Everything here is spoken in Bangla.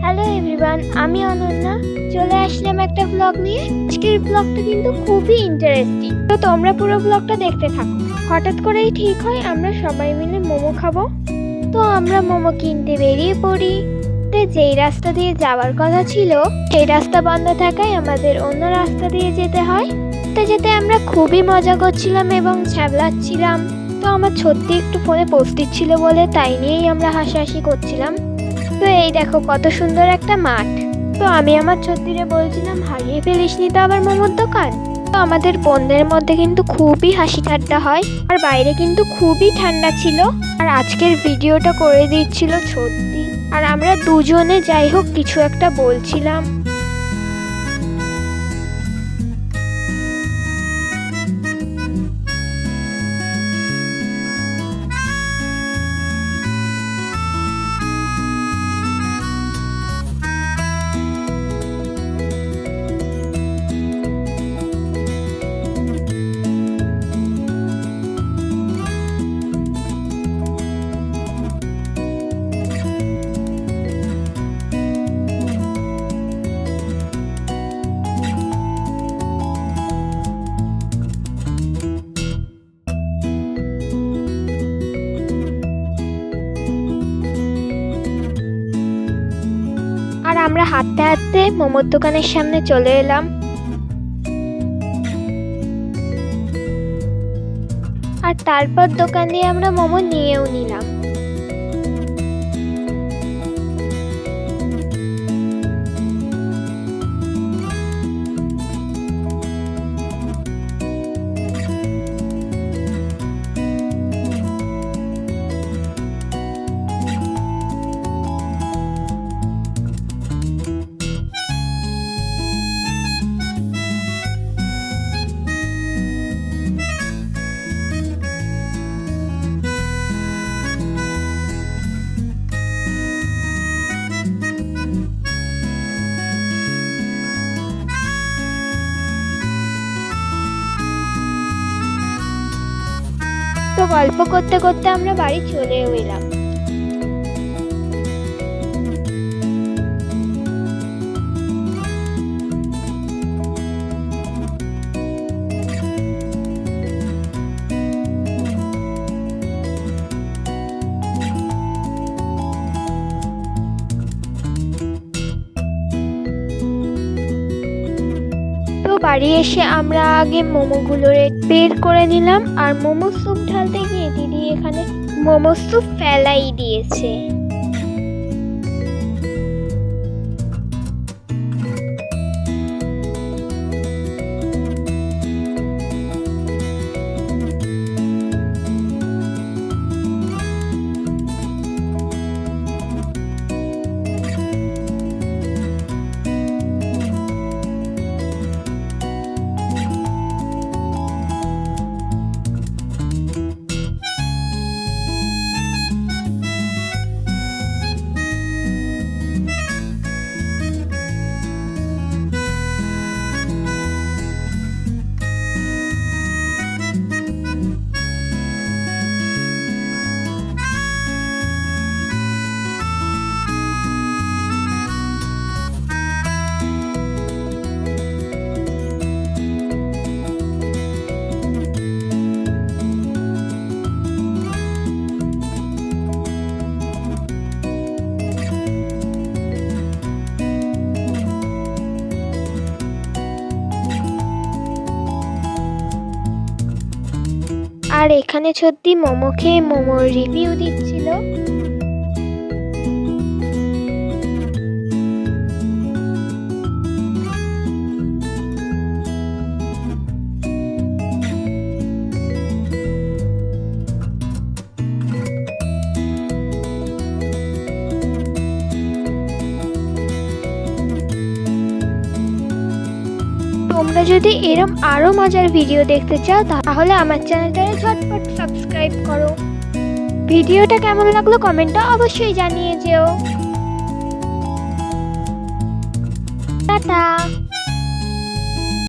হ্যালো এভরিওয়ান, আমি অনন্যা চলে আসলাম একটা ব্লগ নিয়ে। আজকের ব্লগটা কিন্তু খুবই ইন্টারেস্টিং, তো তোমরা পুরো ব্লগটা দেখতে থাকো। হঠাৎ করেই ঠিক হয় আমরা সবাই মিলে মোমো খাবো। তো আমরা মোমো কিনতে বেরিয়ে পড়ি। যেই রাস্তা দিয়ে যাওয়ার কথা ছিল সেই রাস্তা বন্ধ থাকায় আমাদের অন্য রাস্তা দিয়ে যেতে হয়। যেতে আমরা খুবই মজা করছিলাম এবং ছ্যাবলাচ্ছিলাম। তো আমার সত্যি একটু ফোনে পোস্ট দিচ্ছিল বলে তাই নিয়েই আমরা হাসাহাসি করছিলাম। তো এই দেখো কত সুন্দর একটা মাঠ। তো আমি আমার ছত্তিরে বলছিলাম, হারিয়ে ফেলিসনি তো আবার মোমোর দোকান। তো আমাদের বন্ধের মধ্যে কিন্তু খুবই হাসি ঠাট্টা হয়, আর বাইরে কিন্তু খুবই ঠান্ডা ছিল। আর আজকের ভিডিওটা করে দিচ্ছিল ছত্তি, আর আমরা দুজনে যাই হোক কিছু একটা বলছিলাম। আর আমরা হাঁটতে হাঁটতে মোমোর দোকানের সামনে চলে এলাম। আর তারপর দোকান দিয়ে আমরা মোমো নিয়েও নিলাম। তো গল্প করতে করতে আমরা বাড়ি চলেও এলাম। তো বাড়ি এসে আমরা আগে মোমোগুলো বের করে নিলাম, আর মোমো স্যুপ ঢালতে গিয়ে দিদি এখানে মোমো স্যুপ ফেলাই দিয়েছে। আর এখানে সত্যি মোমো খেয়ে মোমোর রিভিউ দিচ্ছিল। তোমরা যদি এরম আরো মজার ভিডিও দেখতে চাও তাহলে আমার চ্যানেলটাকে ঝটপট সাবস্ক্রাইব করো। ভিডিওটা কেমন লাগলো কমেন্টে অবশ্যই জানিয়ে যেও। টাটা।